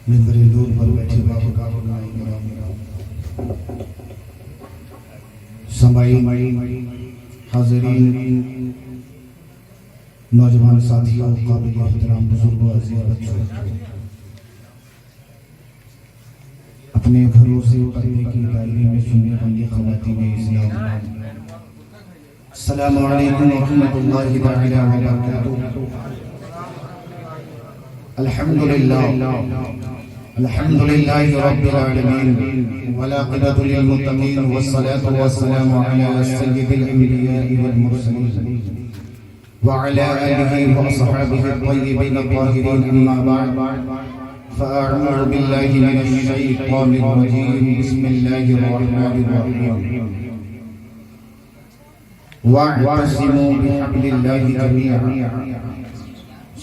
ممبر نور پر بیٹھے سامعین، حاضرین، نوجوان ساتھیوں، قابل احترام بزرگوں، عزیز بچوں، اپنے گھروں سے پردے کی دائرے میں سننے والی خواتین اسلام، السلام علیکم ورحمۃ اللہ تعالی وبرکاتہ۔ الحمدللہ رب العالمین، والعاقبۃ للمتقین، والصلاة والسلام علی سید الانبیاء والمرسلین وعلی آلہ واصحابہ الطیبین الطاہرین، اما بعد فاعوذ باللہ من الشیطان الرجیم، بسم اللہ الرحمن الرحیم، واعتصموا بحبل اللہ جميعا،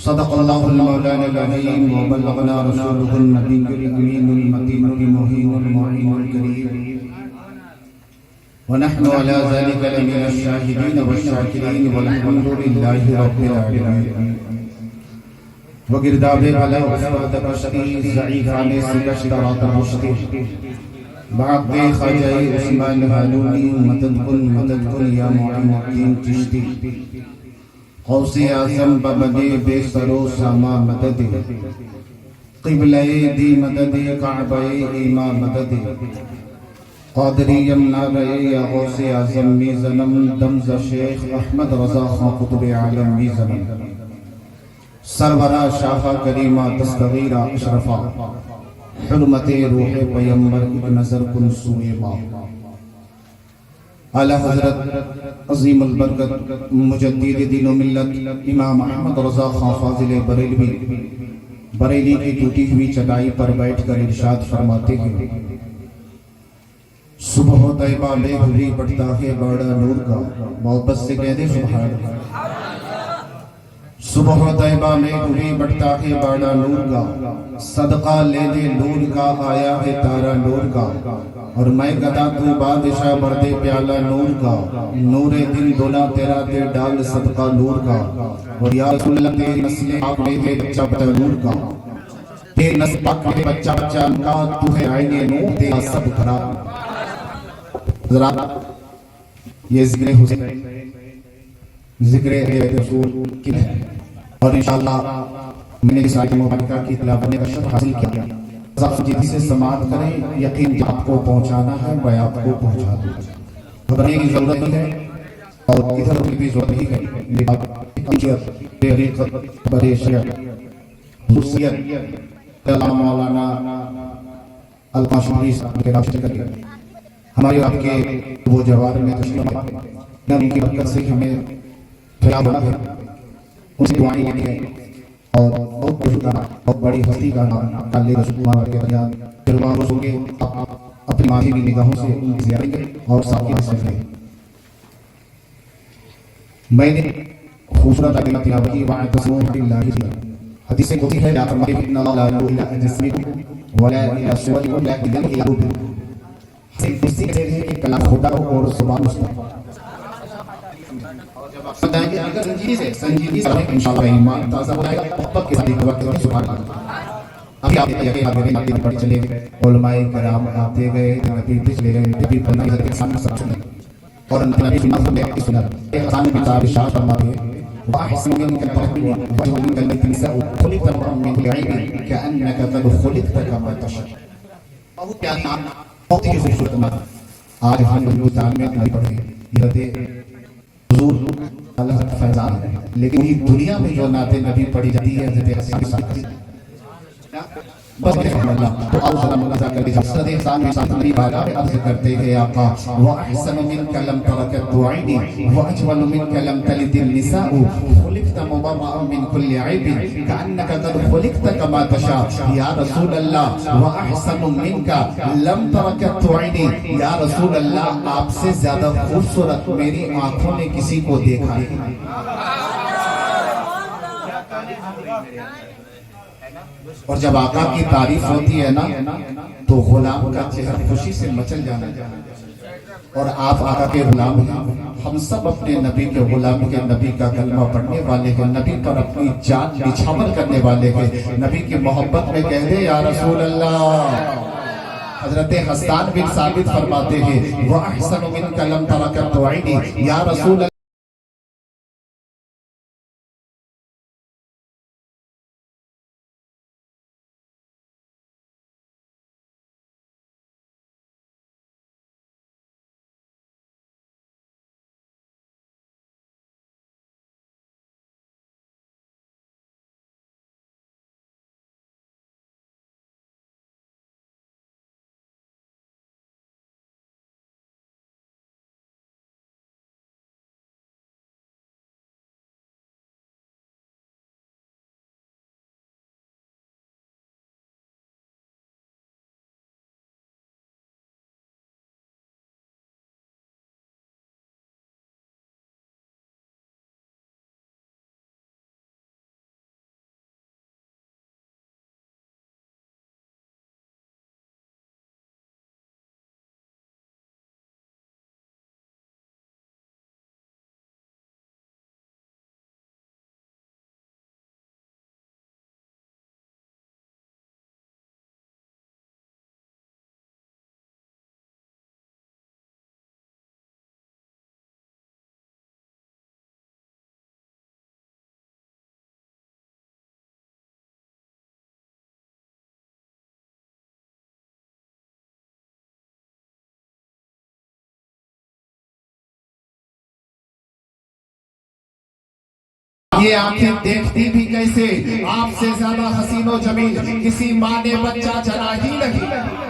صدق اللہ المولانا العظیم، وبلغنا رسولہ النبی الامین المتین المہین المعین الکریم، ونحن على ذلك لمن الشاهدين والشاکرین، والحمد للہ رب العالمین۔ وگرداب علی اسواد بشری، ضعیفان سکشت رات مشتی، بعد خواجہ عثمان حالونی، مدد کن یا معین الدین چشتی، غوث اعظم ببدے بے سرو ساما مدد، قبلہ دی مدد، کعبہ ایما مدد، قادری یمنا رئے یا غوث اعظم می زنم، دمز شیخ احمد رضا خان قطب عالم می زنم، سرورہ شاہ کریمہ دستغیرہ اشرفہ، حرمت روح پیمبر ایک نظر کن سوئے باپ، اعلی حضرت عظیم البرکت مجدد دین و ملت امام احمد رضا خان فاضل بریلی کی ٹوٹی ہوئی چٹائی پر بیٹھ کر ارشاد فرماتے ہیں، صبح طیبہ میں گھری بڑھتا ہے باڑا نور کا، محبت سے کہہ دے سبحان اللہ۔ صبح طیبہ میں گھری بڑھتا ہے باڑا نور کا، صدقہ لے دے نور کا، آیا ہے تارا نور کا، اور میں گدا تو بادشاہ بردے پیالہ نور کا، نور دل دونا تیرا دے ڈال صدقہ نور کا، اور یا رسول اللہ تیرے نسل پاک میں دے بچہ بچہ نور کا، تیرے نسل پاک میں بچہ بچہ کا، تو ہے آئین نور تیرا سب کھرا۔ حضرات، یہ ذکر حسین، ذکر رسول کی ہے، اور انشاءاللہ میں نے اس آیت مبارکہ کی تلاوت کا شرف حاصل کیا۔ جدی سے سماعت کریں، یقین آپ کو پہنچانا ہے، میں آپ کو پہنچا دوں، بننے کی ضرورت ہے اور ادھر کی بھی ضرورت ہی ہے، علامہ مولانا القاشمی صاحب کے رابطے کر کے ہمارے آپ کے وہ جوار میں تشریف ہے، ان کی برکت سے ہمیں پھیلا بنا ہے، ان سے دعائیں یہ ہیں، اور بہت بہت بڑی ہستی کا نام علی رسول اللہ کے بیان پھروا رسول کے اپنی ماضی کی نگاہوں سے ان کی زیارت کریں اور ساتھ حاصل کریں۔ میں نے خوبصورت آیت تلاوت کی، واعتصموا باللہ حدیث سے ہوتی ہے، لا تملک ان اللہ لا الہ الا جسمکم ولا الى صورکم لیکن الى قلوبکم۔ اسی کے ہے کہ کلام خدا اور زبان مستقیم، اگر سنجیدگی سے انشاءاللہ ایمان تازہ ہو جائے گا، محبت کے ساتھ ایک وقت میں سبحان اللہ۔ ابھی آپ دیکھیں آگے آتے پڑھ چلے علماء کرام آتے گئے، نبی پچھلے گئے، نبی پڑھنا حضرت کے سامنے سب سنے، اور نبی سننا سب دیکھتے سنا۔ ایک حسان بھی صاحب ارشاد فرماتے ہیں، وَأَحْسَنُ مِنْكَ الْتَقْوِيمَ وَجْهُ مِنْكَ الْإِنْسَاءُ خُلِقْتَ مُرًّا مِنْ كُلِّ عَيْبٍ كَأَنَّكَ قَدْ خُلِقْتَ كَمَا تَشَاءُ۔ بہت پیاری بہت ہی خوبصورت بات آج ہم حضور تعالیٰ میں نبی پڑھ رہے ہیں، یہ حضور اللہ کا فیضان ہے، لیکن یہ دنیا میں جو نعت نبی پڑھی جاتی ہے حضرت حسین کے ساتھ بس اللہ تو آؤ سلام اللہ کر کے حضرت احسان میں ساتھ نبی بارگاہ میں عرض کرتے ہیں، آقا وَأَحْسَنُ مِنْكَ لَمْ تَرَكَتْ عَيْنِي وَأَجْمَلُ مِنْكَ لَمْ تَلِدِ النِّسَاءُ خُلِقْتَ مُبَرَّأً مِنْ كُلِّ عَيْبٍ كَأَنَّكَ قَدْ خُلِقْتَ كَمَا تَشَاءُ۔ یا رسول اللہ وَأَحْسَنُ مِنْكَ لَمْ تَرَكَتْ عَيْنِي، یا رسول اللہ آپ سے زیادہ خوبصورت میری آنکھوں نے کسی کو دیکھا نہیں۔ اور جب آقا کی تعریف ہوتی ہے نا تو غلام کا چہرہ خوشی سے مچل جانا اور آپ آقا کے غلام ہیں. ہم سب اپنے نبی کے غلام کے، نبی کا کلمہ پڑھنے والے کے، نبی پر اپنی جان نچھاور کرنے والے کے. نبی کی محبت میں کہہ دے یا رسول اللہ. حضرت حسان بن ثابت فرماتے ہیں وَأَحْسَنُ مِنْكَ لَمْ تَرَكَتْ عَيْنِي، یا رسول اللہ یہ آنکھیں دیکھتی بھی کیسے، آپ سے زیادہ حسین و جمیل کسی ماں نے بچہ جنا ہی نہیں.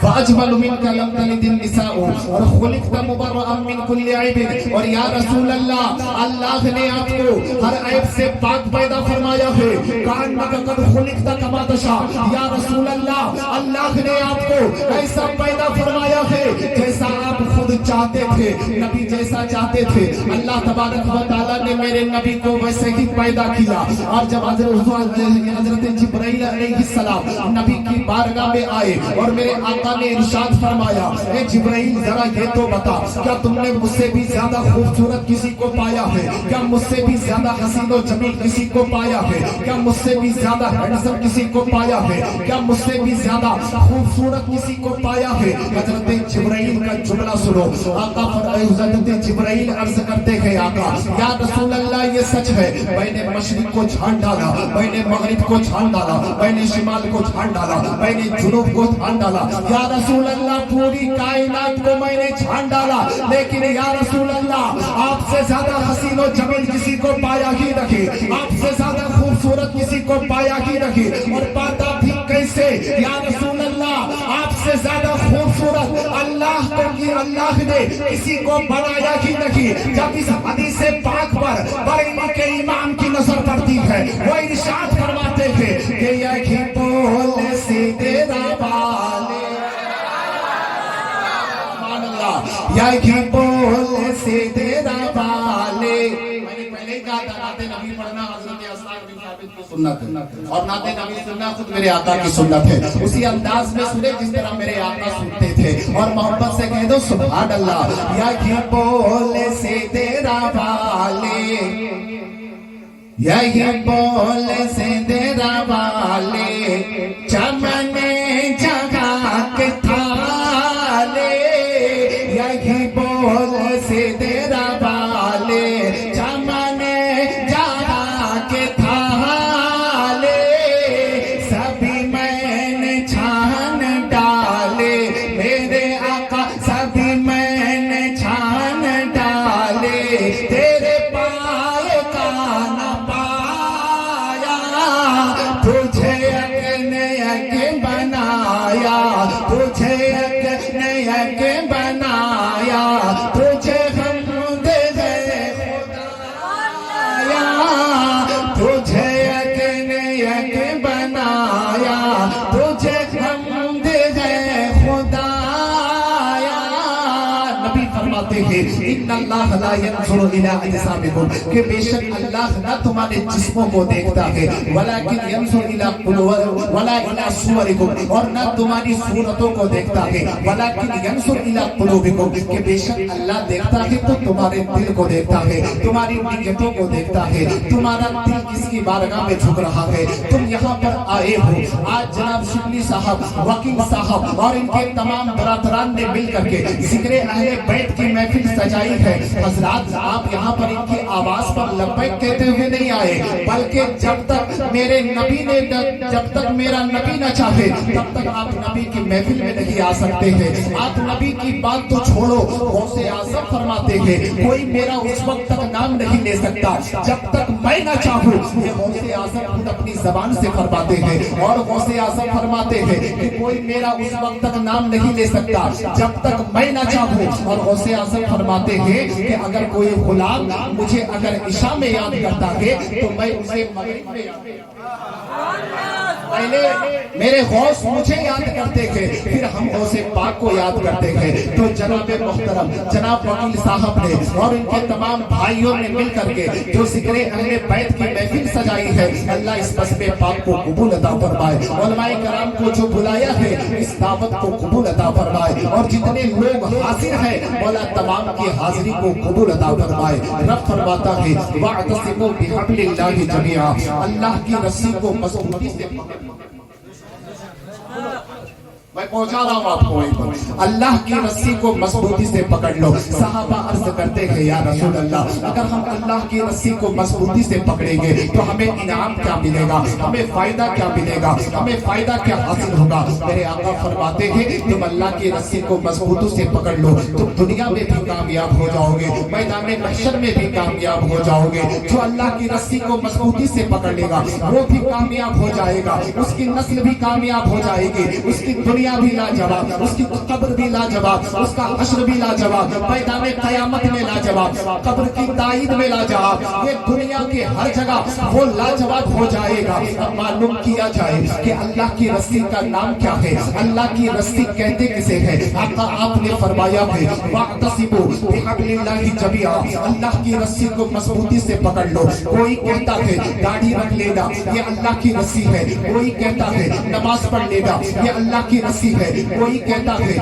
فَأَجْمَلُ مِنْكَ لَمْ تَلِدِ النِّسَاءُ اور خُلِقْتَ مُبَرَّأً مِنْ كُلِّ عَيْبٍ. اور یا رسول اللہ، اللہ نے آپ کو ہر عیب سے پاک پیدا فرمایا ہے. کَأَنَّكَ قَدْ خُلِقْتَ كَمَا تَشَاءُ. یا رسول اللہ، اللہ نے آپ کو ایسا پیدا فرمایا ہے جیسا آپ خود چاہتے تھے، نبی جیسا چاہتے تھے. اللہ تبارک و تعالیٰ نے میرے نبی کو ویسے ہی پیدا کیا. اور جب حضرت جبرائیل علیہ السلام نبی کی بارگاہ میں آئے اور میرے آقا نے ارشاد فرمایا اے جبرائیل ذرا یہ تو بتا، کیا تم نے مجھ سے بھی زیادہ خوبصورت کسی کو پایا ہے؟ کیا مجھ سے بھی زیادہ حسین و جمیل کسی کو پایا ہے؟ کیا مجھ سے بھی زیادہ ہینڈسم کسی کو پایا ہے؟ کیا مجھ سے بھی زیادہ خوبصورت کسی کو پایا ہے؟ حضرت جبرائیل کا جملہ سنو. آقا فرمائے، حضرت جبرائیل عرض کرتے ہیں آقا یا رسول اللہ یہ سچ ہے، میں نے مشرق کو چھان ڈالا، میں نے مغرب کو چھان ڈالا، میں نے شمال کو چھان ڈالا، میں نے جنوب کو چھان ڈالا. یا رسول اللہ پوری کائنات کو میں نے چھان ڈالا، لیکن یا رسول اللہ آپ سے زیادہ حسین و جمیل کسی کو پایا ہی نہیں، آپ سے زیادہ خوبصورت کسی کو پایا ہی نہیں. اور پاتا بھی کیسے یا رسول اللہ؟ آپ سے زیادہ خوبصورت اللہ کو کی اللہ نے کسی کو بنایا ہی نہیں. جب اس حدیث پاک پر بریلی کے امام کی نظر پڑتی ہے، وہ ارشاد فرماتے ہیں کہ یہی بول سیدھے والے، یہی بول سیدھے والے. میں نے پہلے کہا تھا نعت نبی پڑھنا حضرت حسان بن ثابت کی سنت ہے، اور نعت نبی سننا خود میرے آقا کی سنت ہے. اسی انداز میں سنے جس طرح میرے آقا سنتے تھے، اور محبت سے کہہ دو سبحان اللہ. یہی بول سیدھے والے، یہی بول سیدھے والے، چمن جگہ کے تھالے. یہی بول سیدھے والے، چمن جگہ کے تھالے. سبھی میں نے چھان ڈالے میرے آقا، سبھی میں نے چھان ڈالے. تیرے پائے کا نہ پایا، تجھے اگنے اللہ لا ينظر الى اجسامکم کہ بے شک اللہ نہ تمہارے جسموں کو دیکھتا ہے ولکن ينظر الى قلوبکم ولا الى صورکم اور نہ تمہاری صورتوں کو دیکھتا ہے ولکن ينظر الى قلوبکم کہ بے شک اللہ دیکھتا ہے تو تمہارے دل کو دیکھتا ہے تمہاری نیتوں کو دیکھتا ہے تمہارا دل کس کی بارگاہ میں جھک رہا ہے تم یہاں پر آئے ہو آج جناب شبلی صاحب وکیل صاحب اور ان کے تمام برادران نے مل کر کے ذکر اہل بیت کی محفل سجائی ہے حضرات آپ یہاں پر ان کی آواز پر لبیک کہتے ہوئے نہیں آئے بلکہ جب تک میرے نبی نے جب تک میرا نبی نہ چاہے تب تک آپ نبی کی محفل میں نہیں آ سکتے ہیں آپ نبی کی بات تو چھوڑو غوث اعظم فرماتے ہیں کوئی میرا اس وقت تک نام نہیں لے سکتا جب تک میں نہ چاہوں یہ غوث اعظم خود اپنی زبان سے فرماتے ہیں اور غوث اعظم فرماتے ہیں کہ کوئی میرا اس وقت تک نام نہیں لے سکتا جب تک میں نہ چاہوں اور غوث اعظم فرماتے ہیں کہ اگر کوئی غلام مجھے اگر عشاء میں یاد کرتا ہے تو میں اسے مغرب میں یاد پہلے میرے غوث مجھے یاد کرتے تھے پھر ہم غوث پاک کو یاد کرتے تھے تو جناب محترم جناب وکیل صاحب نے اور ان کے تمام بھائیوں نے مل کر کے جو ذکر اہل بیت کی محفل سجائی ہے اللہ اس بسم پاک کو قبول عطا فرمائے علماء کرام کو جو بلایا ہے اس دعوت کو قبول عطا فرمائے اور جتنے لوگ حاضر ہیں مولا تمام کی حاضری کو قبول عطا فرمائے رب فرماتا ہے واعتصموا بحبل اللہ جميعا اللہ کی رسی کو مضبوطی سے میں پہنچا رہا ہوں آپ کو وہیں پر اللہ کی رسی کو مضبوطی سے پکڑ لو صحابہ عرض کرتے ہیں یا رسول اللہ اگر ہم اللہ کی رسی کو مضبوطی سے پکڑیں گے تو ہمیں انعام کیا ملے گا ہمیں فائدہ کیا ملے گا ہمیں فائدہ کیا حاصل ہوگا میرے آقا فرماتے ہیں تم اللہ کی رسی کو مضبوطی سے پکڑ لو تم دنیا میں بھی کامیاب ہو جاؤ گے میدان محشر میں بھی کامیاب ہو جاؤ گے جو اللہ کی رسی کو مضبوطی سے پکڑ لے گا وہ بھی کامیاب ہو جائے گا اس کی نسل بھی کامیاب ہو جائے گی اس کی دنیا بھی لاجواب اس کی قبر بھی لاجواب اس کا حشر بھی لاجواب میدان قیامت میں لاجواب قبر کی تائید میں لاجواب یہ دنیا کے ہر جگہ وہ لاجواب ہو جائے گا اب معلوم کیا جائے کہ اللہ کی رسی کا نام کیا ہے اللہ کی رسی کہتے کسے ہے آقا آپ نے فرمایا ہے واعتصموا بحبل اللہ جميعا اللہ کی رسی کو مضبوطی سے پکڑ لو کوئی کہتا ہے داڑھی رکھ لینا یہ اللہ کی رسی ہے کوئی کہتا ہے نماز پڑھ لینا یہ اللہ کی رسی ہے کوئی کہتا ہے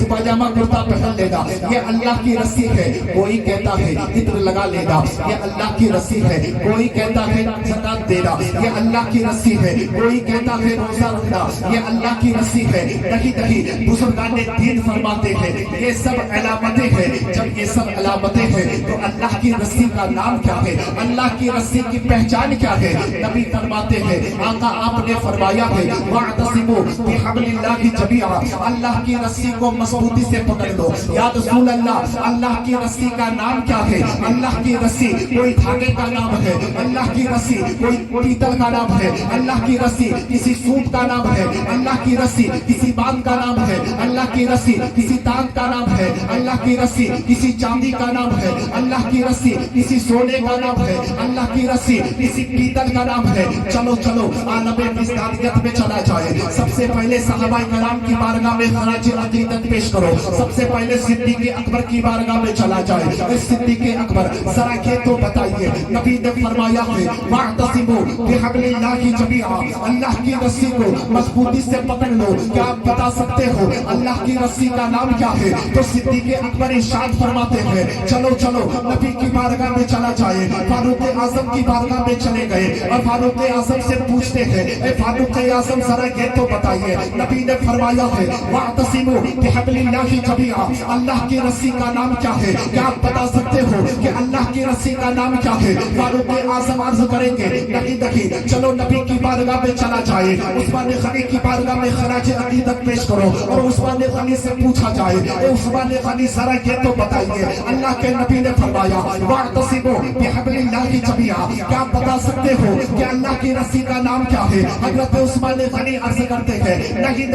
پاجامہ کرتا پہن لینا یہ اللہ کی رسی ہے کوئی کہتا ہے عطر لگا لینا یہ اللہ کی رسی ہے کوئی کہتا ہے زکات دینا یہ اللہ کی رسی ہے کوئی کہتا ہے روزہ رکھنا یہ اللہ کی رسی ہے کہیں بزرگان دین فرماتے ہیں یہ سب علامتیں ہیں جب یہ سب علامتیں ہیں تو اللہ کی رسی کا نام کیا ہے اللہ کی رسی کی پہچان کیا ہے نبی فرماتے ہیں آقا آپ نے فرمایا ہے واعتصموا بحبل اللہ جميعا اللہ کی رسی کو مضبوطی سے پکڑ لو یا رسول اللہ اللہ کی رسی کا نام کیا ہے اللہ کی رسی کوئی دھاگے کا نام ہے اللہ کی رسی کوئی پیتل کا نام ہے اللہ کی رسی کسی سوت کا نام ہے اللہ کی رسی کسی بات کا نام ہے اللہ کی رسی کسی تاج کا نام ہے اللہ کی رسی کسی چاندی کا نام ہے اللہ کی رسی کسی سونے کا نام ہے اللہ کی رسی کسی پیتل کا نام ہے چلو چلو عالم مصداقیت میں چلا جائے سب سے پہلے صحابہ کرام کی بارگاہ میں خراج عقیدت پیش کرو سب سے پہلے صدیق اکبر کی بارگاہ میں چلا جائے صدیق اکبر ذرا یہ تو بتائیے نبی نے فرمایا ہے واعتصموا بحبل اللہ جميعا اللہ کی رسی کو مضبوطی سے پکڑ لو کیا آپ بتا سکتے ہو اللہ کی رسی کا نام کیا ہے تو صدیق اکبر ارشاد فرماتے ہیں چلو چلو نبی کی بارگاہ میں چلا جائے فاروق اعظم کی بارگاہ میں چلے گئے اور فاروق اعظم سے پوچھتے ہیں اے فاروق اعظم ذرا یہ تو بتائیے نبی نے فرمایا ہے واعتصموا بحبل اللہ جميعا اللہ کی رسی کا نام کیا ہے کیا آپ بتا سکتے ہو کہ اللہ کی رسی کا نام کیا ہے فاروق اعظم عرض کریں گے نہیں چلو نبی کی بارگاہ میں چلا جائے عثمان غنی کی بارگاہ میں خراج عقیدت پیش کرو اور عثمان غنی سے پوچھا جائے اے عثمان غنی ذرا یہ تو بتائیے اللہ کے نبی نے فرمایا واعتصموا بحبل اللہ جميعا کیا آپ بتا سکتے ہو کہ اللہ کی رسی کا نام کیا ہے حضرت عثمان غنی عرض کرتے ہیں نہیں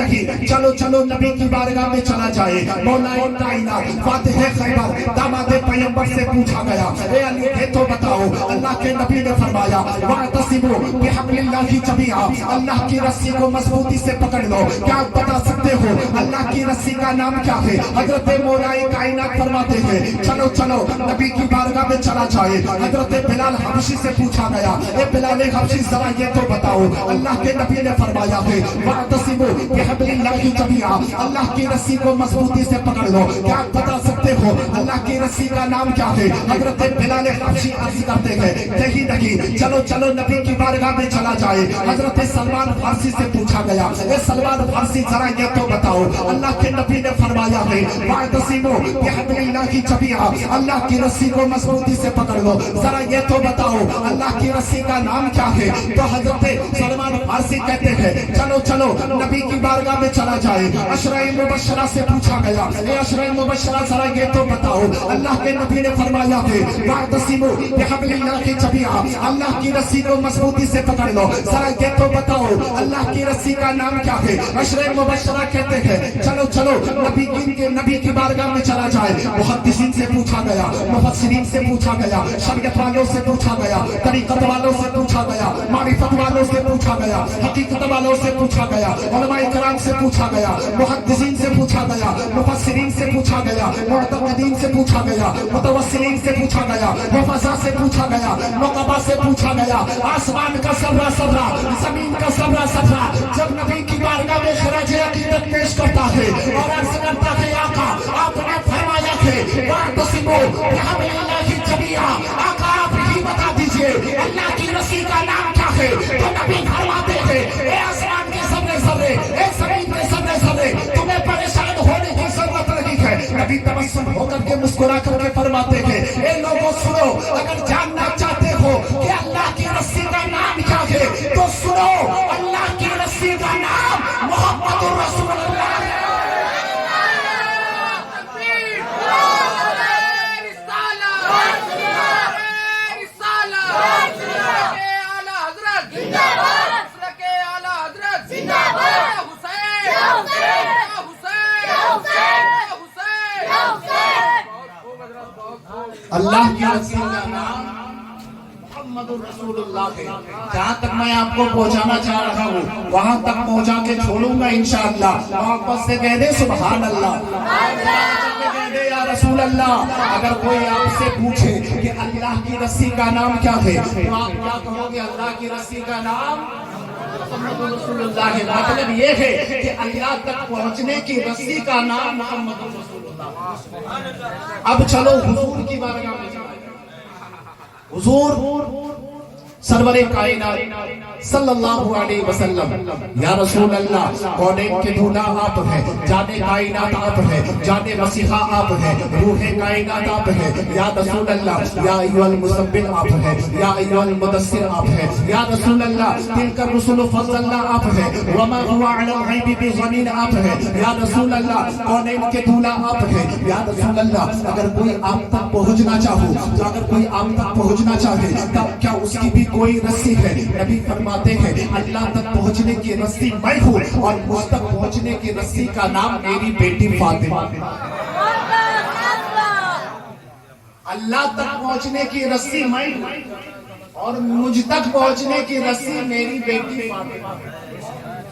چلو چلو نبی کی بارگاہ میں چلا جائے. مولا کائنات فاتح خیبر داماد پیغمبر سے پوچھا گیا اے علی یہ تو بتاؤ. اللہ کے نبی نے فرمایا واعتصموا بحبل اللہ جمیعا, اللہ کی رسی کو مضبوطی سے پکڑ لو. کیا آپ بتا سکتے ہو اللہ کی رسی کا نام کیا ہے؟ حضرت مولا کائنات فرماتے ہیں چلو چلو نبی کی بارگاہ میں چلا جائے. حضرت بلال حبشی سے پوچھا گیا اے بلال حبشی ذرا یہ تو بتاؤ. اللہ کے نبی نے فرمایا ہے واعتصموا بحبل اللہ جمیعا, اللہ کی رسی کو مضبوطی سے پکڑ لو. کیا آپ بتا سکتے ہو اللہ کی رسی کا نام کیا ہے؟ حضرت بلال حبشی عرض کرتے ہیں یہی نہیں, چلو چلو نبی کی بارگاہ میں چلا جائے. حضرت سلمان فارسی سے پوچھا گیا اے سلمان فارسی ذرا یہ تو بتاؤ. اللہ کے نبی نے فرمایا ہے واعتصموا بحبل اللہ جمیعا, اللہ کی رسی کو مضبوطی سے پکڑ لو. ذرا یہ تو بتاؤ اللہ کی رسی کا نام کیا ہے؟ تو حضرت سلمان فارسی کہتے ہیں چلو چلو نبی کی بارگاہ میں چلا جائے. عشرہ مبشرہ سے پوچھا گیا اے عشرہ مبشرہ ذرا یہ تو بتاؤ. اللہ کے نبی نے فرمایا ہے واعتصموا بحبل اللہ جمیعا, اللہ کی رسی کو مضبوطی سے پکڑ لو. ذرا یہ تو بتاؤ اللہ کی رسی کا نام کیا ہے؟ عشرہ مبشرہ کہتے ہیں چلو چلو نبی کی بارگاہ میں چلا جائے. محدثین سے پوچھا گیا, مفسرین سے پوچھا گیا, شریعت والوں سے پوچھا گیا, طریقت والوں سے پوچھا گیا, معرفت والوں سے پوچھا گیا, حقیقت والوں سے پوچھا گیا, علماء کرام سے پوچھا گیا, محدثین سے پوچھا گیا, مفسرین سے پوچھا گیا, معتقدین سے پوچھا گیا, متوسلین سے پوچھا گیا, حفظاء سے پوچھا گیا, نقبا سے پوچھا گیا. آسمان کا صبرا صبرا, زمین کا صبرا صبرا جب نبی کی بارگاہ میں خراج عقیدت پیش کرتا ہے اور عرض کرتا ہے آقا آپ نے فرمایا کہ واعتصموا بحبل اللہ جمیعا, آقا آپ ہی بتا دیجئے اللہ کی رسی کا نام کیا ہے؟ تو نبی فرماتے ہیں اے آسمان کے صبرے صبرے, اے زمین کے صبرے صبرے, تمہیں پریشان ہونے کی ضرورت نہیں ہے. نبی تبسم ہو کر کے مسکرا کر کے فرماتے ہیں اے لوگوں سنو, اگر جاننا چاہتے ہو کہ اللہ کی رسی کا نام کیا ہے تو سنو, اللہ کی رسی کا نام محمد رسول اللہ ہے. اللہ کی رسی کا نام محمد رسول اللہ ہے. جہاں تک میں آپ کو پہنچانا چاہ رہا ہوں وہاں تک پہنچا کے چھوڑوں گا انشاءاللہ. محبت سے کہہ دے سبحان اللہ, کہہ دے یا رسول اللہ. اگر کوئی آپ سے پوچھے کہ اللہ کی رسی کا نام کیا ہے تو آپ کیا کہو گے؟ اللہ کی رسی کا نام محمد رسول اللہ ہے. مطلب یہ ہے کہ اللہ تک پہنچنے کی رسی کا نام محمد رسول اللہ. اب چلو حضور کی بارگاہ میں جائیں. حضور سرور کائنات صلی اللہ علیہ وسلم, یا رسول اللہ کونین کے دولہ آپ ہیں, جانے کائنات آپ ہیں, جانے مسیحہ آپ ہیں, روح کائنات آپ ہیں. یا رسول اللہ یا ایھا المزمل آپ ہیں, یا ایھا المدثر آپ ہیں. یا رسول اللہ تلک الرسل فضلنا آپ ہیں, وما هو علی الغیب بضنین آپ ہیں. یا رسول اللہ کونین کے دولہ آپ ہیں. یا رسول اللہ اگر کوئی آپ تک پہنچنا چاہو, اگر کوئی آپ تک پہنچنا چاہے تب کیا اس کی بھی کوئی رسی ہے؟ نبی فرماتے ہیں اللہ تک پہنچنے کی رسی میں ہوں اور مجھ تک پہنچنے کی رسی کا نام میری بیٹی فاطمہ. اللہ تک پہنچنے کی رسی میں ہوں اور مجھ تک پہنچنے کی رسی میری بیٹی فاطمہ.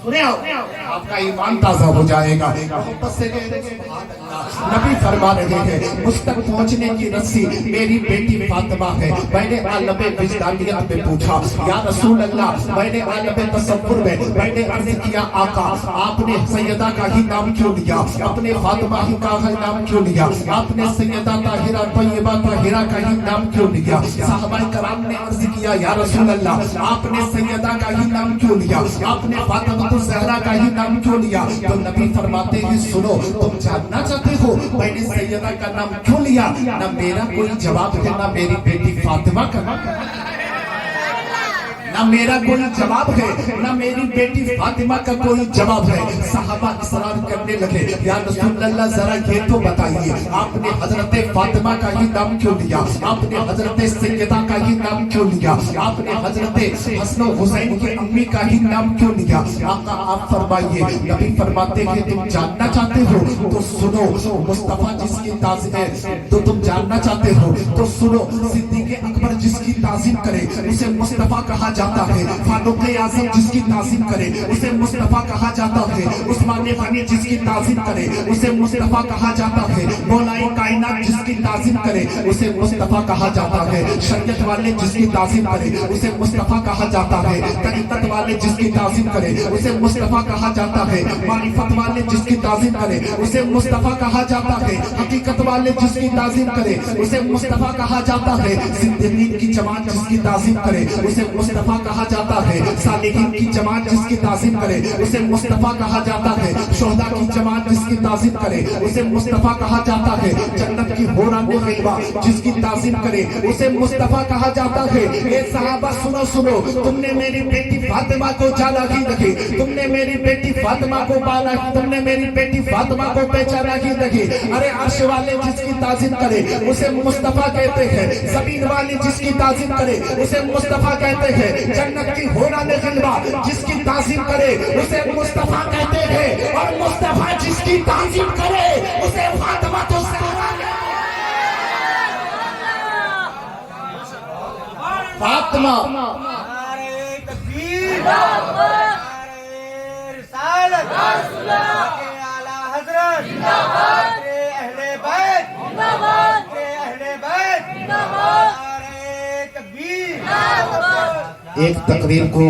سنیں آپ کا ایمان تازہ ہو جائے گا. محبت سے نبی فرما رہے ہیں مجھ تک پہنچنے کی رسی میری بیٹی فاطمہ ہے. میں نے عالم وجدانیت میں پوچھا یا رسول اللہ, میں نے عالم تصور میں نے عرض کیا آقا آپ نے سیدہ کا ہی نام کیوں لیا, اپنے فاطمہ ہی کا ہی نام کیوں لیا, آپ نے سیدہ طاہرہ طیبہ طاہرہ کا ہی نام کیوں لیا؟ صحابہ کرام نے عرض کیا یا رسول اللہ آپ نے سیدہ کا ہی نام کیوں لیا, آپ نے فاطمہ زہرا کا ہی نام کیوں لیا؟ تو نبی فرماتے ہیں سنو, تم جاننا چاہتے ہو میں نے سیدہ کا نام کیوں لیا؟ نہ میرا کوئی جواب ہے نہ میری بیٹی فاطمہ کا, نہ میرا کوئی جواب ہے، نہ میری بیٹی فاطمہ کا کوئی جواب ہے۔ صحابہ اصرار کرنے لگے، یا رسول اللہ ذرا یہ تو بتائیے آپ نے حضرت فاطمہ کا ہی نام کیوں لیا؟ آپ نے حضرت سیدہ کا ہی نام کیوں لیا؟ آپ نے حضرت حسن و حسین کی امی کا ہی نام کیوں لیا؟ آقا آپ فرمائیے، نبی فرماتے ہیں تم جاننا چاہتے ہو تو سنو، مصطفیٰ جس کی تعظیم تو تم جاننا چاہتے ہو تو سنو، صدیق اکبر جس کی تعظیم کرے اسے مصطفیٰ کہا جاتا ہے، فاروق اعظم جس کی تعظیم کرے اسے مصطفیٰ کہا جاتا ہے، عثمان غنی جس کی تعظیم کرے اسے مصطفیٰ کہا جاتا ہے، مولا کائنات جس کی تعظیم کرے اسے مصطفیٰ کہا جاتا ہے، شریعت والے جس کی تعظیم کرے اسے مصطفیٰ کہا جاتا ہے، طریقت والے جس کی تعظیم کرے اسے مصطفیٰ کہا جاتا ہے، معرفت والے جس کی تعظیم کرے اسے مصطفیٰ کہا جاتا ہے، حقیقت والے جس کی تعظیم کرے اسے مصطفیٰ کہا جاتا ہے، صدیقین کی جماعت جس کی تعظیم کرے اسے مصطفیٰ کہا جاتا ہے، صالحین کی جماعت جس کی تعظیم کرے اسے مصطفیٰ کہا جاتا ہے، شہداء کی جماعت جس کی تعظیم کرے اسے مصطفیٰ کہا جاتا ہے، جنت کی حوران غیبہ جس کی تعظیم کرے اسے مصطفیٰ کہا جاتا ہے۔ اے صحابہ سنو سنو، تم نے میری بیٹی فاطمہ کو جانا ہی نہیں، تم نے میری بیٹی فاطمہ کو پانا، تم نے میری بیٹی فاطمہ کو پہچانا ہی نہیں۔ ارے عرش والے جس کی تعظیم کرے اسے مصطفیٰ کہتے ہیں، زمین والے جس کی تعظیم کرے اسے مصطفیٰ کہتے ہیں، جنت کی حوران غیبہ جس کی تعظیم کرے اسے مصطفیٰ کہتے ہیں، اور مصطفیٰ جس کی تعظیم کرے اسے فاطمہ تو فاطمہ نعرہ تکبیر، نعرہ رسالت، اعلیٰ حضرت، اہل بیت، اہل بیت، نعرہ تکبیر۔ ایک تقریر کو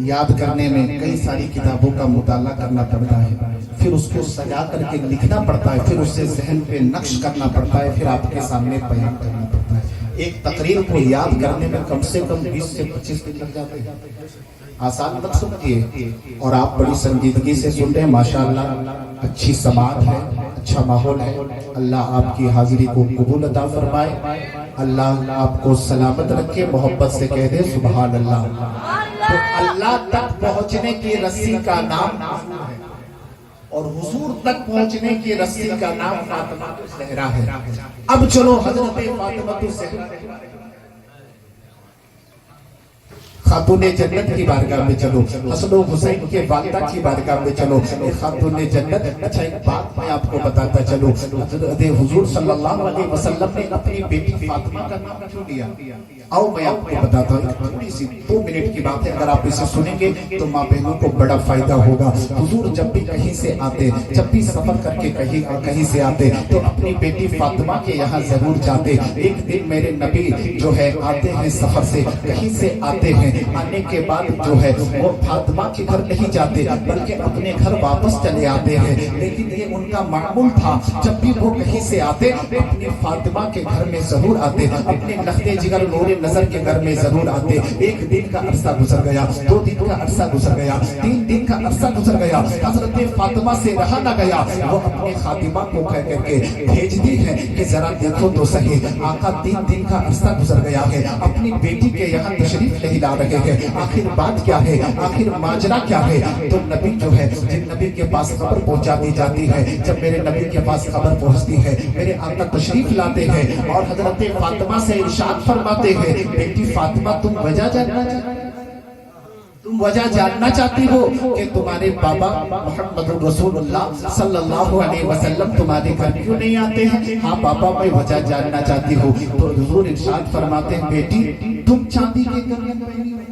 یاد کرنے میں کئی ساری کتابوں کا مطالعہ کرنا پڑتا ہے، پھر اس کو سجا کر کے لکھنا پڑتا ہے، پھر اسے ذہن پہ نقش کرنا پڑتا ہے، پھر آپ کے سامنے بیان کرنا پڑتا ہے۔ ایک تقریر کو یاد کرنے میں کم سے کم 20 سے 25 دن لگ جاتے ہیں، آسان مت سمجھیے۔ اور آپ بڑی سنجیدگی سے سن رہے ہیں، ماشاءاللہ اچھی سماعت ہے، اچھا ماحول ہے۔ اللہ آپ کی حاضری کو قبول عطا فرمائے، اللہ آپ کو سلامت رکھے، محبت سے کہہ دے سبحان اللہ۔ تو اللہ تک پہنچنے کی رسی کا نام ہے، اور حضور تک پہنچنے کی رسی کا نام فاطمہ الزہرا ہے۔ اب چلو حضرت فاطمہ الزہرا خاتون جنت کی بارگاہ میں چلو، حسن و حسین کے والدہ کی بارگاہ میں چلو، خاتون جنت۔ اچھا ایک بات میں آپ کو بتاتا چلو، حضرت حضور صلی اللہ علیہ وسلم نے اپنی بیٹی فاطمہ کا نام کیوں لیا؟ آؤ میں آپ کو بتاتا ہوں، تھوڑی سی 2 منٹ کی بات ہے، اگر آپ اسے سنیں گے تو ماں بہنوں کو بڑا فائدہ ہوگا۔ حضور جب بھی کہیں سے آتے، جب بھی سفر کر کے کہیں سے آتے تو اپنی بیٹی فاطمہ کے یہاں ضرور جاتے۔ ایک دن میرے نبی جو ہے آتے ہیں سفر سے، کہیں سے آتے ہیں، آنے کے بعد جو ہے وہ فاطمہ کے گھر نہیں جاتے بلکہ اپنے گھر واپس چلے آتے ہیں، لیکن یہ ان کا معمول تھا، جب بھی وہ کہیں سے آتے اپنی فاطمہ کے گھر میں ضرور آتے، اپنے لخت جگر نور نظر کے گھر میں ضرور آتے۔ ایک دن کا عرصہ گزر گیا، 2 دن کا عرصہ گزر گیا، 3 دن کا عرصہ گزر گیا، حضرت فاطمہ سے رہا نہ گیا، وہ اپنے خادمہ کو کہہ کر کے بھیجتی ہے کہ ذرا دیکھو تو صحیح، آقا 3 دن کا عرصہ گزر گیا ہے، اپنی بیٹی کے یہاں تشریف نہیں لا رہے ہیں، آخر بات کیا ہے، آخر ماجرا کیا ہے؟ تو نبی جو ہے، جب نبی کے پاس خبر پہنچا دی جاتی ہے، جب میرے نبی کے پاس خبر پہنچتی ہے، میرے آقا تشریف لاتے ہیں اور حضرت فاطمہ سے ارشاد فرماتے ہیں، بیٹی فاطمہ تم وجہ جاننا چاہتی ہو کہ تمہارے بابا محمد رسول اللہ صلی اللہ علیہ وسلم تمہارے گھر کیوں نہیں آتے ہیں؟ ہاں بابا میں وجہ جاننا چاہتی ہوں۔ تو حضور ارشاد فرماتے ہیں، بیٹی تم چاندی کے کنگن پہنی ہوئی،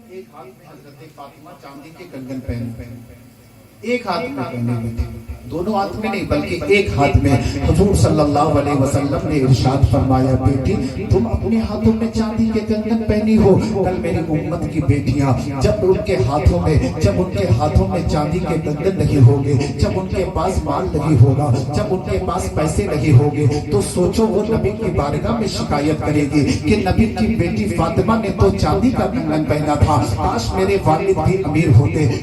ایک ہاتھ میں حضرت فاطمہ چاندی کے کنگن پہنی، ایک ہاتھ میں پہنے ہوئے تھے، دونوں ہاتھ میں نہیں بلکہ ایک ہاتھ میں۔ حضور صلی اللہ علیہ وسلم نے ارشاد فرمایا، بیٹی تم اپنے ہاتھوں میں چاندی کے کنگن پہنی ہو، کل میری امت کی بیٹیاں جب ان کے ہاتھوں میں چاندی کے کنگن نہیں ہوگے، جب ان کے پاس مال نہیں ہوگا، جب ان کے پاس پیسے نہیں ہوگے، تو سوچو وہ نبی کی بارگاہ میں شکایت کرے گی کہ نبی کی بیٹی فاطمہ نے تو چاندی کا کنگن پہنا تھا، کاش میرے والد بھی امیر ہوتے،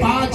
5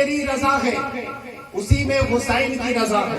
تیری رضا ہے اسی میں حسین کی رضا ہے.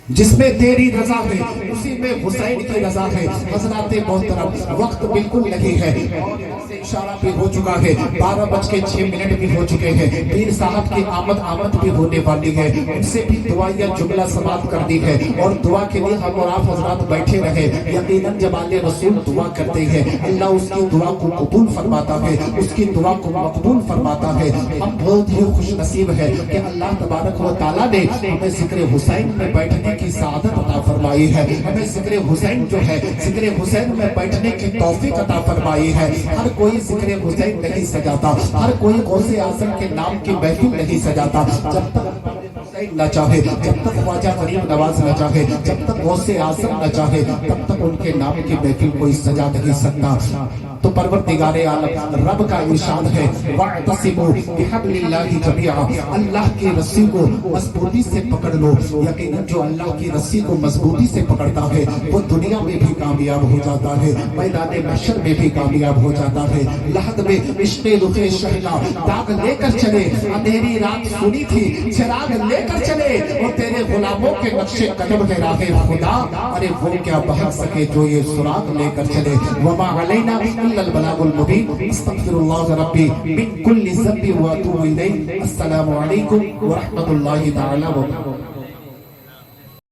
جس میں تیری رضا ہے اسی میں حسین کی رضا ہے. حضرات محترم وقت بالکل نہیں ہے اور اشارہ بھی ہو چکا ہے. 12:06 بھی ہو چکے ہیں. پیر صاحب کی آمد بھی ہونے والی ہے. ان سے بھی دعائیہ جملہ سماعت کر دی ہے اور دعا کے لیے ہم اور آپ حضرات بیٹھے رہے. یقیناً جب آل رسول دعا کرتے ہیں اللہ اس کی دعا کو قبول فرماتا ہے, اس کی دعا کو مقبول فرماتا ہے. ہم بہت ہی خوش نصیب ہے کہ اللہ تبارک و تعالیٰ نے ہمیں ذکر حسین میں بیٹھنے کی سعادت عطا فرمائی ہے. ہمیں ذکر حسین جو ہے ذکر حسین میں بیٹھنے کی توفیق عطا فرمائی ہے. ہر کوئی ذکر حسین نہیں سجاتا, ہر کوئی غوث اعظم کے نام کی محفل نہیں سجاتا. جب تک حسین نہ چاہے, جب تک خواجہ غریب نواز نہ چاہے, جب تک غوث اعظم نہ چاہے, تب تک ان کے نام کی محفل کوئی سجا نہیں سکتا. تو پروردگار عالم رب کا ارشاد ہے وَاعْتَصِمُوا بِحَبْلِ اللَّهِ جَمِيعًا, اللہ کی رسی کو مضبوطی سے پکڑ لو. یقیناً جو اللہ کی رسی کو مضبوطی سے پکڑتا ہے وہ دنیا میں بھی کامیاب ہو جاتا ہے, میدان محشر میں بھی کامیاب ہو جاتا ہے. لحد میں عشق رخ شہلا داغ لے کر چلے, اندھیری رات سنی تھی چراغ لے کر چلے, اور تیرے غلاموں کے نقش قدم ہے راہ خدا, ارے وہ کیا بہا سکے جو یہ سراغ لے کر چلے. وما علینا الا البلاغ المبین. استغفر اللہ ربی من کل ذنب واتوب الیہ. السلام علیکم ورحمۃ اللہ تعالی وبرکاتہ.